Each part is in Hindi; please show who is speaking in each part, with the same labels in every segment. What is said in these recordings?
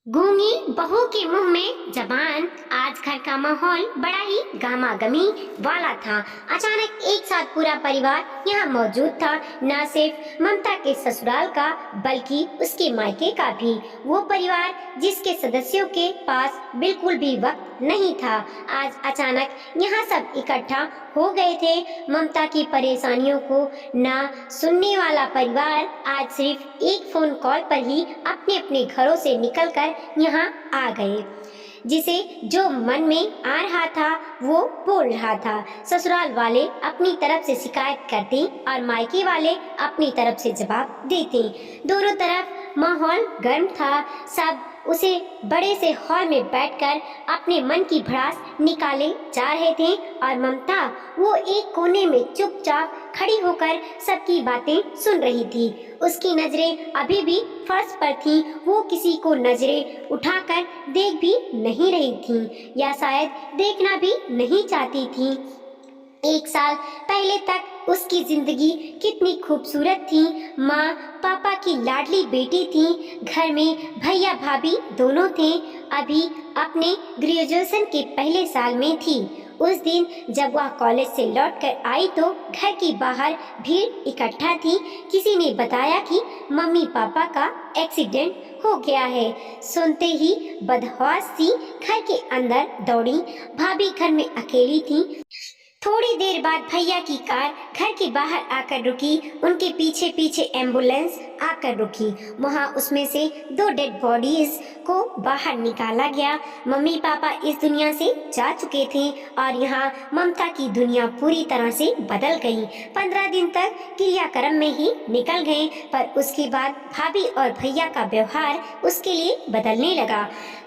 Speaker 1: गूंगी बहू के मुंह में जबान। आज घर का माहौल बड़ा ही गामा गमी वाला था। अचानक एक साथ पूरा परिवार यहाँ मौजूद था। न सिर्फ ममता के ससुराल का बल्कि उसके मायके का भी। वो परिवार जिसके सदस्यों के पास बिल्कुल भी वक्त नहीं था, आज अचानक यहाँ सब इकट्ठा हो गए थे। ममता की परेशानियों को न सुनने वाला परिवार आज सिर्फ एक फोन कॉल पर ही अपने अपने घरों से निकलकर यहाँ आ गए। जिसे जो मन में आ रहा था वो बोल रहा था। ससुराल वाले अपनी तरफ से शिकायत करते और मायके वाले अपनी तरफ से जवाब देते। दोनों तरफ माहौल गर्म था। सब उसे बड़े से हॉल में बैठकर अपने मन की भड़ास निकाले जा रहे थे और ममता वो एक कोने में चुपचाप खड़ी होकर सबकी बातें सुन रही थी। उसकी नजरें अभी भी फर्श पर थीं। वो किसी को नजरें उठाकर देख भी नहीं रही थीं या शायद देखना भी नहीं चाहती थीं। एक साल पहले तक उसकी जिंदगी कितनी खूबसूरत थी। माँ पापा की लाडली बेटी थी। घर में भैया भाभी दोनों थे। अभी अपने ग्रेजुएशन के पहले साल में थी। उस दिन जब वह कॉलेज से लौटकर आई तो घर के बाहर भीड़ इकट्ठा थी। किसी ने बताया कि मम्मी पापा का एक्सीडेंट हो गया है। सुनते ही बदहवास सी घर के अंदर दौड़ी। भाभी घर में अकेली थी। थोड़ी देर बाद भैया की कार घर के बाहर आकर रुकी। उनके पीछे पीछे एम्बुलेंस आकर रुकी। वहाँ उसमें से 2 डेड बॉडीज को बाहर निकाला गया। मम्मी पापा इस दुनिया से जा चुके थे और यहाँ ममता की दुनिया पूरी तरह से बदल गई। 15 दिन तक क्रियाक्रम में ही निकल गए, पर उसके बाद भाभी और भैया का व्यवहार उसके लिए बदलने लगा।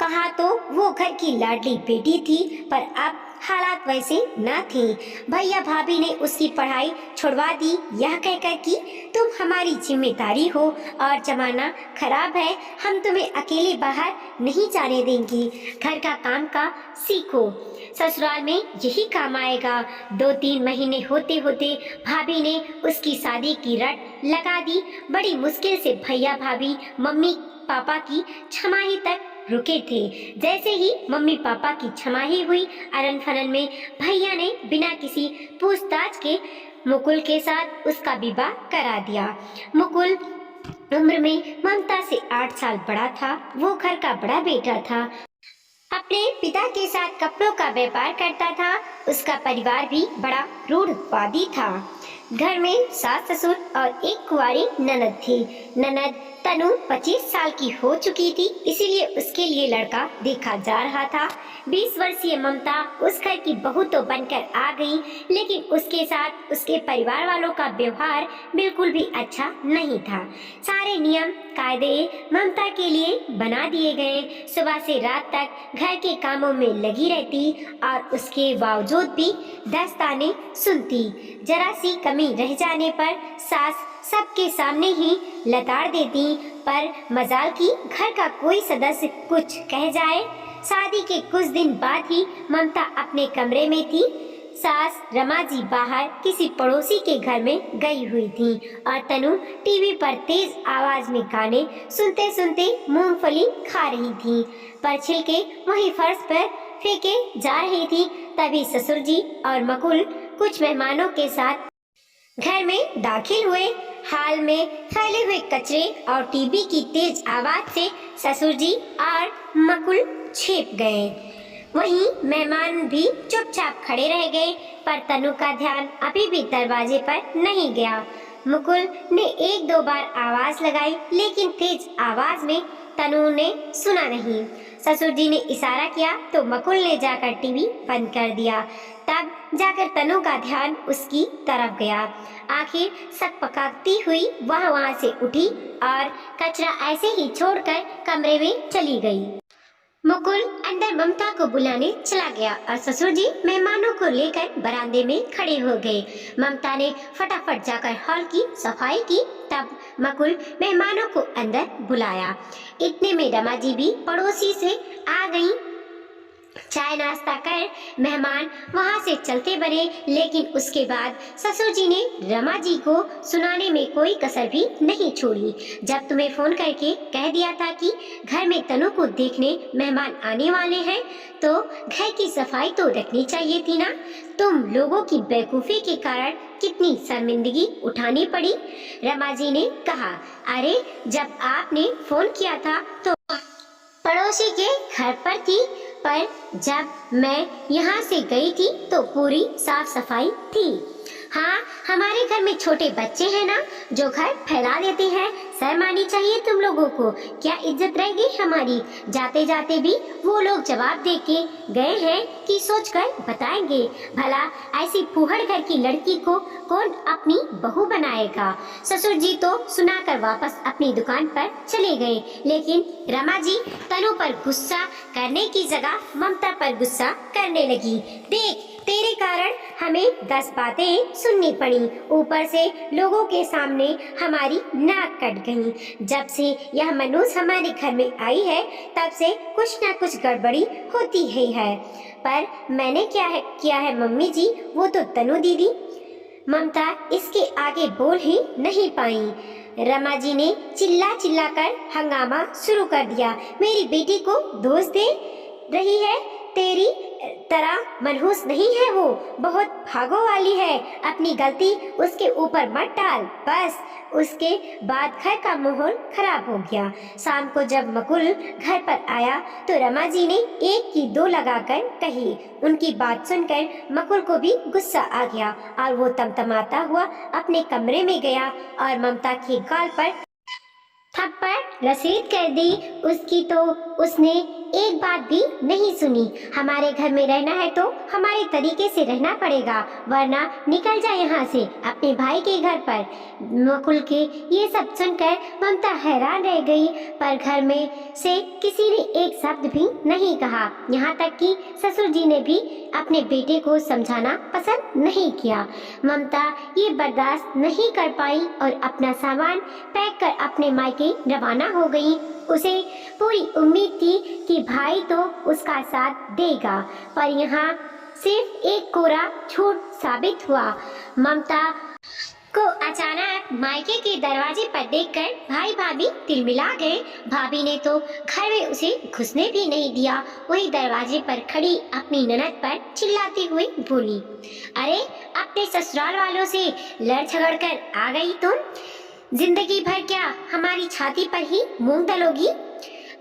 Speaker 1: कहा तो वो घर की लाडली बेटी थी, पर अब हालात वैसे न थे। भैया भाभी ने उसकी पढ़ाई छुड़वा दी, यह कहकर कि तुम हमारी जिम्मेदारी हो और जमाना खराब है, हम तुम्हें अकेले बाहर नहीं जाने देंगी। घर का काम का सीखो, ससुराल में यही काम आएगा। 2-3 महीने होते होते भाभी ने उसकी शादी की रट लगा दी। बड़ी मुश्किल से भैया भाभी मम्मी पापा की छमाही तक रुके थे। जैसे ही मम्मी पापा की छमाही हुई, अरन फरन में भैया ने बिना किसी पूछताछ के मुकुल के साथ उसका विवाह करा दिया। मुकुल उम्र में ममता से 8 साल बड़ा था। वो घर का बड़ा बेटा था। अपने पिता के साथ कपड़ों का व्यापार करता था। उसका परिवार भी बड़ा रूढ़वादी था। घर में सास ससुर और एक कुंवारी ननद थी। ननद तनु 25 साल की हो चुकी थी, इसीलिए उसके लिए लड़का देखा जा रहा था। 20 वर्षीय ममता उस घर की बहू तो बनकर आ गई, लेकिन उसके साथ उसके परिवार वालों का व्यवहार बिल्कुल भी अच्छा नहीं था। सारे नियम कायदे ममता के लिए बना दिए गए। सुबह से रात तक घर के कामों में लगी रहती और उसके बावजूद भी दास्ताने सुनती। जरा सी कमी रह जाने पर सास सबके सामने ही लताड़ देती, पर मजाल की घर का कोई सदस्य कुछ कह जाए। शादी के कुछ दिन बाद ही ममता अपने कमरे में थी। सास रमा जी बाहर किसी पड़ोसी के घर में गई हुई थी और तनु टीवी पर तेज आवाज में गाने सुनते सुनते मूंगफली खा रही थी, पर छिलके वहीं फर्श पर फेंके जा रही थी। तभी ससुर जी और मकुल कुछ मेहमानों के साथ घर में दाखिल हुए। हाल में फैले हुए कचरे और टीवी की तेज आवाज से ससुर जी और मकुल छिप गए। वहीं मेहमान भी चुपचाप खड़े रह गए, पर तनु का ध्यान अभी भी दरवाजे पर नहीं गया। मुकुल ने 1-2 बार आवाज लगाई, लेकिन तेज आवाज में तनु ने सुना नहीं। ससुर जी ने इशारा किया तो मकुल ने जाकर टीवी बंद कर दिया। तब जाकर तनु का ध्यान उसकी तरफ गया। आखिर सकपकाती हुई वहाँ से उठी और कचरा ऐसे ही छोड़कर कमरे में चली गई। मुकुल अंदर ममता को बुलाने चला गया और ससुर जी मेहमानों को लेकर बरामदे में खड़े हो गए। ममता ने फटाफट जाकर हॉल की सफाई की। तब मकुल मेहमानों को अंदर बुलाया। इतने में रमा जी भी पड़ोसी से आ गईं। चाय नाश्ता कर मेहमान वहां से चलते बने, लेकिन उसके बाद ससुर जी ने रमा जी को सुनाने में कोई कसर भी नहीं छोड़ी। जब तुम्हें फोन करके कह दिया था कि घर में तनु को देखने मेहमान आने वाले हैं, तो घर की सफाई तो रखनी चाहिए थी ना। तुम लोगों की बेवकूफी के कारण कितनी शर्मिंदगी उठानी पड़ी। रमा जी ने कहा, अरे जब आपने फोन किया था तो पड़ोसी के घर पर थी, पर जब मैं यहाँ से गई थी तो पूरी साफ सफाई थी। हाँ, हमारे घर में छोटे बच्चे हैं ना, जो घर फैला देते हैं। शर्म आनी चाहिए तुम लोगों को। क्या इज्जत रहेगी हमारी? जाते जाते भी वो लोग जवाब दे के गए हैं कि सोचकर बताएंगे। भला ऐसी फूहड़ घर की लड़की को कौन अपनी बहू बनाएगा? ससुर जी तो सुनाकर वापस अपनी दुकान पर चले गए, लेकिन रमा जी तनु पर गुस्सा करने की जगह ममता पर गुस्सा करने लगी। देख, तेरे कारण हमें 10 बातें सुननी पड़ी, ऊपर से लोगों के सामने हमारी नाक कट गई। जब से यह मनुष्य हमारे घर में आई है, तब से कुछ न कुछ गड़बड़ी होती ही है। पर मैंने क्या किया है मम्मी जी, वो तो तनु दीदी। ममता इसके आगे बोल ही नहीं पाई। रमा जी ने चिल्ला चिल्ला कर हंगामा शुरू कर दिया। मेरी बेटी को दोष दे रही है, तेरी तरह मनहूस नहीं है वो, बहुत भागो वाली है। अपनी गलती उसके ऊपर मत डाल। बस उसके बाद घर का माहौल खराब हो गया। शाम को जब मकुल घर पर आया तो रमा जी ने एक की दो लगाकर कही। उनकी बात सुनकर मकुल को भी गुस्सा आ गया और वो तमतमाता हुआ अपने कमरे में गया और ममता के गाल पर थप्पड़ रसीद कर दी। उसकी तो उसने एक बात भी नहीं सुनी। हमारे घर में रहना है तो हमारे तरीके से रहना पड़ेगा, वरना निकल जा यहाँ से अपने भाई के घर पर। मकुल के ये सब सुनकर ममता हैरान रह गई, पर घर में से किसी ने एक शब्द भी नहीं कहा। यहाँ तक कि ससुर जी ने भी अपने बेटे को समझाना पसंद नहीं किया। ममता ये बर्दाश्त नहीं कर पाई और अपना सामान पैक कर अपने मायके रवाना हो गई। उसे पूरी उम्मीद थी कि भाई तो उसका साथ देगा, पर यहाँ सिर्फ एक कोरा झूठ साबित हुआ। ममता को अचानक मायके के दरवाजे पर देखकर भाई भाभी तिलमिला गए। भाभी ने तो घर में उसे घुसने भी नहीं दिया। वही दरवाजे पर खड़ी अपनी ननद पर चिल्लाती हुई बोली, अरे अपने ससुराल वालों से लड़ झगड़ कर आ गई तुम? जिंदगी भर क्या हमारी छाती पर ही मूंग दलोगी?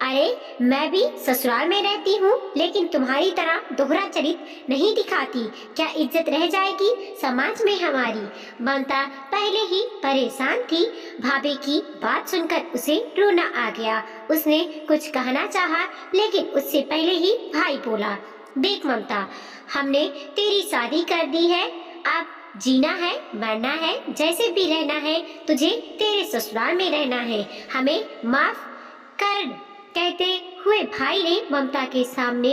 Speaker 1: अरे मैं भी ससुराल में रहती हूँ, लेकिन तुम्हारी तरह दोहरा चरित्र नहीं दिखाती। क्या इज्जत रह जाएगी समाज में हमारी? ममता पहले ही परेशान थी। भाभी की बात सुनकर उसे रोना आ गया। उसने कुछ कहना चाहा, लेकिन उससे पहले ही भाई बोला, देख ममता, हमने तेरी शादी कर दी है, अब जीना है मरना है, जैसे भी रहना है तुझे तेरे ससुराल में रहना है, हमें माफ कर। कहते हुए भाई ने ममता के सामने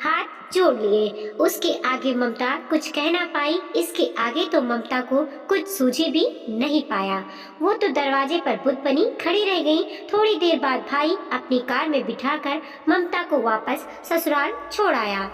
Speaker 1: हाथ जोड़ लिए। उसके आगे ममता कुछ कह ना पाई। इसके आगे तो ममता को कुछ सूझे भी नहीं पाया। वो तो दरवाजे पर बुत बनी खड़ी रह गई। थोड़ी देर बाद भाई अपनी कार में बिठाकर ममता को वापस ससुराल छोड़ आया।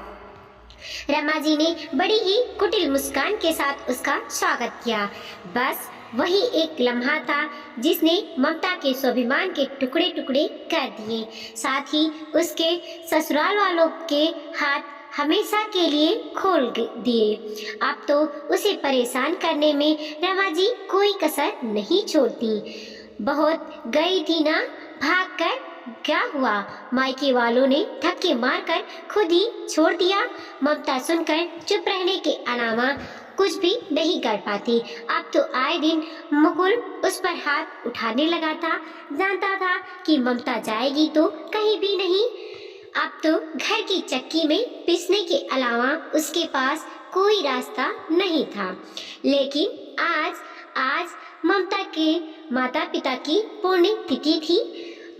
Speaker 1: रमा जी ने बड़ी ही कुटिल मुस्कान के साथ उसका स्वागत किया। बस वही एक लम्हा था जिसने ममता के स्वाभिमान के टुकड़े टुकड़े कर दिए, साथ ही उसके ससुराल वालों के हाथ हमेशा के लिए खोल दिए। अब तो उसे परेशान करने में रमा जी कोई कसर नहीं छोड़ती। बहुत गई थी ना भाग कर, क्या हुआ? मायके वालों ने धक्के मारकर खुद ही छोड़ दिया। ममता सुनकर चुप रहने के अलावा कुछ भी नहीं कर पाती। अब तो आए दिन मुकुल उस पर हाथ उठाने लगा था। जानता था कि ममता जाएगी तो कहीं भी नहीं। अब तो घर की चक्की में पिसने के अलावा उसके पास कोई रास्ता नहीं था। लेकिन आज ममता के माता पिता की पुण्यतिथि थी।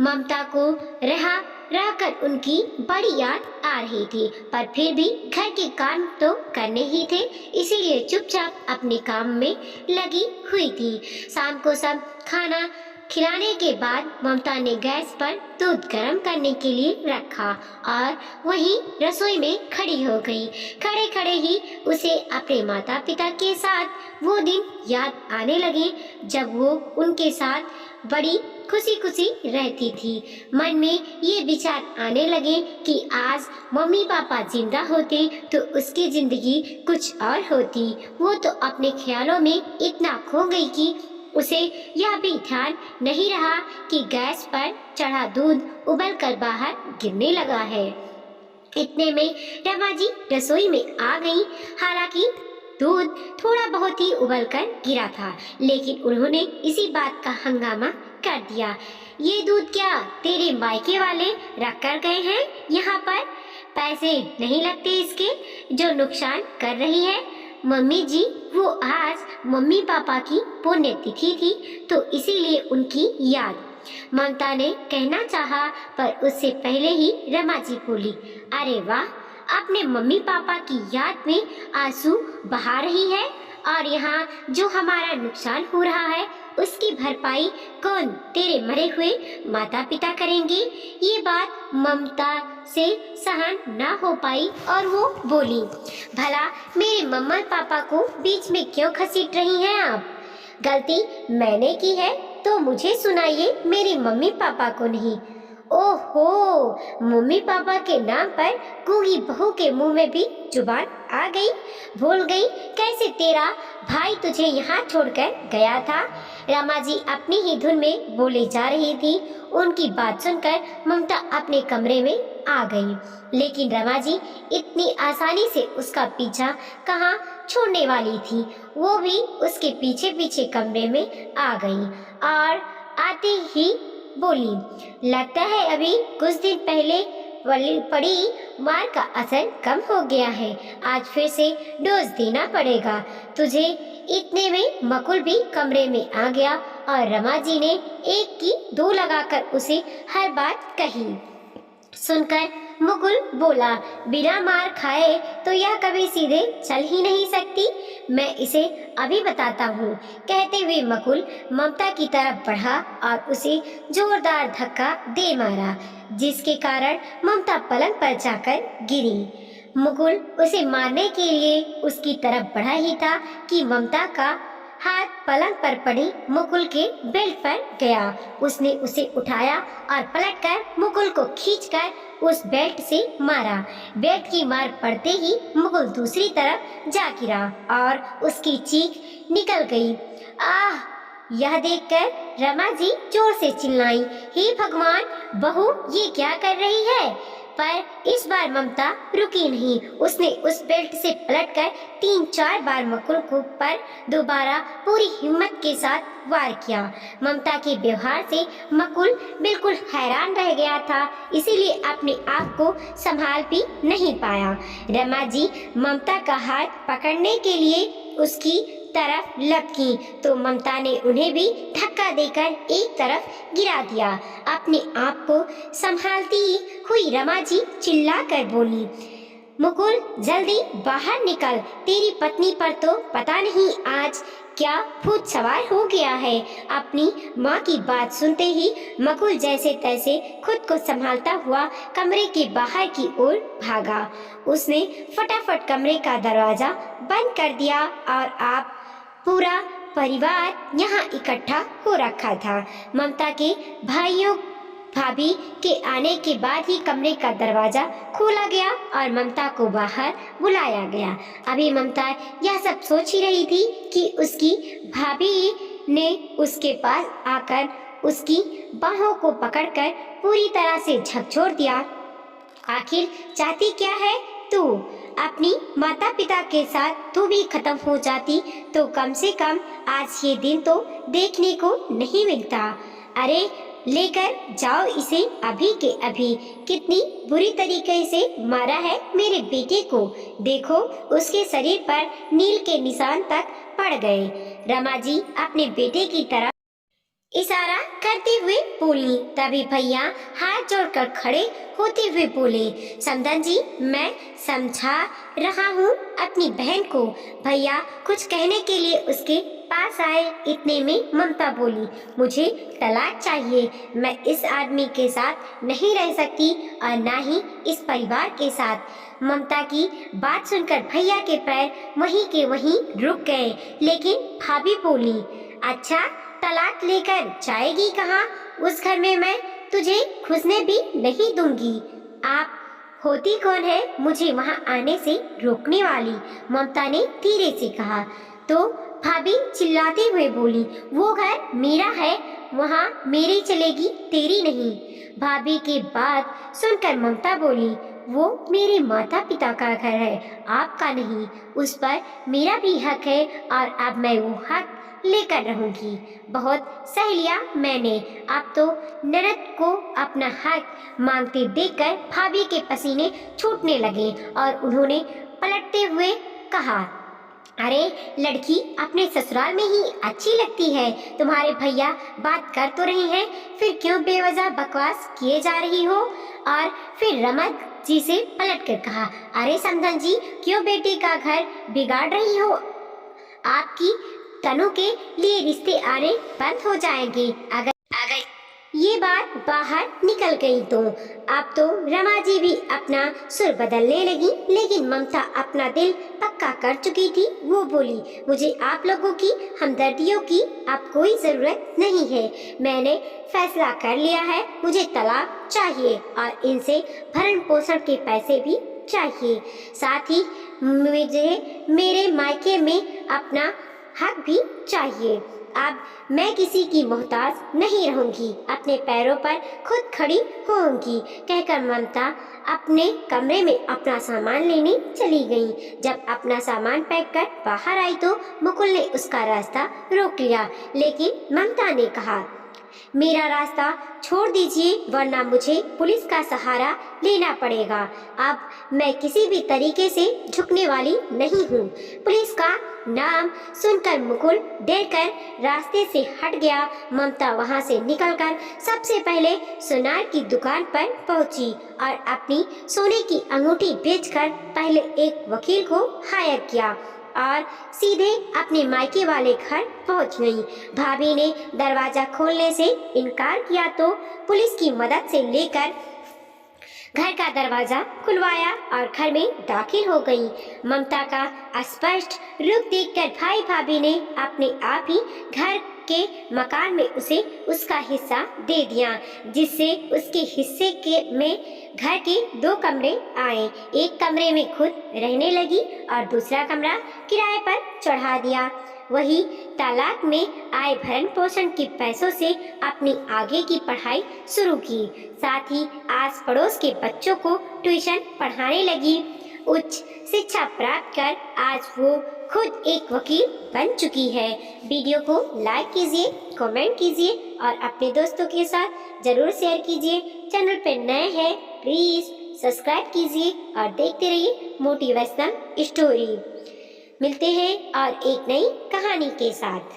Speaker 1: ममता को रहकर उनकी बड़ी याद आ रही थी, पर फिर भी घर के काम तो करने ही थे, इसीलिए चुपचाप अपने काम में लगी हुई थी। शाम को सब खाना खिलाने के बाद ममता ने गैस पर दूध गर्म करने के लिए रखा और वहीं रसोई में खड़ी हो गई। खड़े खड़े ही उसे अपने माता पिता के साथ वो दिन याद आने लगे जब वो उनके साथ बड़ी खुशी खुशी रहती थी। मन में ये विचार आने लगे कि आज मम्मी पापा जिंदा होते तो उसकी जिंदगी कुछ और होती। वो तो अपने ख्यालों में इतना खो गई कि उसे यह भी ध्यान नहीं रहा कि गैस पर चढ़ा दूध उबलकर बाहर गिरने लगा है। इतने में रमा जी रसोई में आ गई। हालांकि दूध थोड़ा बहुत ही उबलकर गिरा था, लेकिन उन्होंने इसी बात का हंगामा कर दिया। ये दूध क्या तेरे मायके वाले रख कर गए हैं यहाँ पर? पैसे नहीं लगते इसके जो नुकसान कर रही है? मम्मी जी, वो आज मम्मी पापा की पुण्यतिथि थी तो इसीलिए उनकी याद। ममता ने कहना चाहा पर उससे पहले ही रमा जी बोली, अरे वाह, अपने मम्मी पापा की याद में आंसू बहा रही है और यहाँ जो हमारा नुकसान हो रहा है उसकी भरपाई कौन तेरे मरे हुए माता पिता करेंगे? ये बात ममता से सहन न हो पाई और वो बोली, भला मेरे मम्मा पापा को बीच में क्यों घसीट रही हैं आप? गलती मैंने की है तो मुझे सुनाइए, मेरी मम्मी पापा को नहीं। ओहो, मम्मी पापा के नाम पर गूंगी बहू के मुंह में भी जुबान आ गई। भूल गई कैसे तेरा भाई तुझे यहाँ छोड़कर गया था? रमा जी अपनी ही धुन में बोले जा रही थी। उनकी बात सुनकर ममता अपने कमरे में आ गई, लेकिन रमा जी इतनी आसानी से उसका पीछा कहाँ छोड़ने वाली थी। वो भी उसके पीछे पीछे कमरे में आ गई और आते ही बोली, लगता है अभी कुछ दिन पहले पड़ी मार का असर कम हो गया है, आज फिर से डोज देना पड़ेगा तुझे। इतने में मकुल भी कमरे में आ गया और रमा जी ने एक की दो लगाकर उसे हर बात कही। सुनकर मुकुल बोला, बिना मार खाए तो यह कभी सीधे चल ही नहीं सकती, मैं इसे अभी बताता हूँ। कहते हुए मुकुल ममता की तरफ बढ़ा और उसे जोरदार धक्का दे मारा, जिसके कारण ममता पलंग पर जाकर गिरी। मुकुल उसे मारने के लिए उसकी तरफ बढ़ा ही था कि ममता का हाथ पलंग पर पड़ी मुकुल के बेल्ट पर गया। उसने उसे उठाया और पलटकर मुकुल को खींचकर उस बेल्ट से मारा। बेल्ट की मार पड़ते ही मुकुल दूसरी तरफ जा गिरा और उसकी चीख निकल गई। आह! यह देखकर रमा जी जोर से चिल्लाई, हे भगवान, बहू ये क्या कर रही है? पर इस बार ममता रुकी नहीं। उसने उस बेल्ट से पलटकर 3-4 बार मुकुल को पर दोबारा पूरी हिम्मत के साथ वार किया। ममता के व्यवहार से मुकुल बिल्कुल हैरान रह गया था, इसीलिए अपने आप को संभाल भी नहीं पाया। रमा जी ममता का हाथ पकड़ने के लिए उसकी तरफ लपकी तो ममता ने उन्हें भी धक्का देकर एक तरफ गिरा दिया। अपने आप को संभालती हुई रमा जी चिल्लाकर बोली, मुकुल जल्दी बाहर निकल, तेरी पत्नी पर तो पता नहीं आज क्या भूत सवार हो गया है। अपनी माँ की बात सुनते ही मुकुल जैसे तैसे खुद को संभालता हुआ कमरे के बाहर की ओर भागा। उसने फटाफट कमरे का दरवाजा बंद कर दिया और आप पूरा परिवार यहाँ इकट्ठा हो रखा था। ममता के भाइयों भाभी के आने के बाद ही कमरे का दरवाजा खोला गया और ममता को बाहर बुलाया गया। अभी ममता यह सब सोच ही रही थी कि उसकी भाभी ने उसके पास आकर उसकी बाहों को पकड़कर पूरी तरह से झकझोर दिया। आखिर चाहती क्या है तू? अपनी माता पिता के साथ तू भी खत्म हो जाती तो कम से कम आज ये दिन तो देखने को नहीं मिलता। अरे लेकर जाओ इसे अभी के अभी। कितनी बुरी तरीके से मारा है मेरे बेटे को, देखो उसके शरीर पर नील के निशान तक पड़ गए। रमा जी अपने बेटे की तरफ इशारा करते हुए बोली। तभी भैया हाथ जोड़कर खड़े होते हुए बोले, समधन जी मैं समझा रहा हूँ अपनी बहन को। भैया कुछ कहने के लिए उसके पास आए। इतने में ममता बोली, मुझे तलाक चाहिए, मैं इस आदमी के साथ नहीं रह सकती और ना ही इस परिवार के साथ। ममता की बात सुनकर भैया के पैर वहीं के वहीं रुक गए, लेकिन भाभी बोली, अच्छा तलाक लेकर जाएगी कहाँ? उस घर में मैं तुझे घुसने भी नहीं दूंगी। आप होती कौन है मुझे वहां आने से रोकने वाली? ममता ने धीरे से कहा। तो भाभी चिल्लाते हुए बोली, वो घर मेरा है, वहां मेरी चलेगी, तेरी नहीं। भाभी की बात सुनकर ममता बोली, वो मेरे माता पिता का घर है, आपका नहीं। उस पर मेरा भी हक है और अब मैं वो हक लेकर रहूंगी। बहुत सह लिया मैंने। अब तो ननद को अपना हक मांगते देखकर भाभी के पसीने छूटने लगे और उन्होंने पलटते हुए कहा, अरे लड़की अपने ससुराल में ही अच्छी लगती है। तुम्हारे भैया बात कर तो रहे हैं, फिर क्यों बेवजह बकवास किए जा रही हो? और फिर रमत जी से पलटकर कहा, अरे समधन जी, क्यों बेटी का घर बिगाड़ रही हो? आपकी तनु के लिए रिश्ते आने बंद हो जाएंगे अगर ये बात बाहर निकल गई तो। अब तो रमा जी भी अपना सुर बदलने लगी, लेकिन ममता अपना दिल पक्का कर चुकी थी। वो बोली, मुझे आप लोगों की हमदर्दियों की अब कोई जरूरत नहीं है। मैंने फैसला कर लिया है, मुझे तलाक चाहिए और इनसे भरण पोषण के पैसे भी चाहिए। साथ ही मुझे मेरे मायके में अपना हक भी चाहिए। अब मैं किसी की मोहताज नहीं रहूंगी, अपने पैरों पर खुद खड़ी होऊंगी, कहकर ममता अपने कमरे में अपना सामान लेने चली गई। जब अपना सामान पैक कर बाहर आई तो मुकुल ने उसका रास्ता रोक लिया, लेकिन ममता ने कहा, मेरा रास्ता छोड़ दीजिए वरना मुझे पुलिस का सहारा लेना पड़ेगा। अब मैं किसी भी तरीके से झुकने वाली नहीं हूँ। पुलिस का नाम सुनकर मुकुल डरकर रास्ते से हट गया। ममता वहाँ से निकलकर सबसे पहले सोनार की दुकान पर पहुँची और अपनी सोने की अंगूठी बेचकर पहले एक वकील को हायर किया और सीधे अपने मायके वाले घर पहुंच गई। भाभी ने दरवाजा खोलने से इनकार किया तो पुलिस की मदद से लेकर घर का दरवाजा खुलवाया और घर में दाखिल हो गई। ममता का स्पष्ट रूप देखकर भाई भाभी ने अपने आप ही घर के मकान में उसे उसका हिस्सा दे दिया, जिससे उसके हिस्से के में घर के 2 कमरे आए। एक कमरे में खुद रहने लगी और दूसरा कमरा किराए पर चढ़ा दिया। वही तलाक में आए भरण पोषण के पैसों से अपनी आगे की पढ़ाई शुरू की। साथ ही आस पड़ोस के बच्चों को ट्यूशन पढ़ाने लगी। उच्च शिक्षा प्राप्त कर आज वो खुद एक वकील बन चुकी है। वीडियो को लाइक कीजिए, कमेंट कीजिए और अपने दोस्तों के साथ जरूर शेयर कीजिए। चैनल पर नए हैं प्लीज सब्सक्राइब कीजिए और देखते रहिए मोटिवेशनल स्टोरी। मिलते हैं और एक नई कहानी के साथ।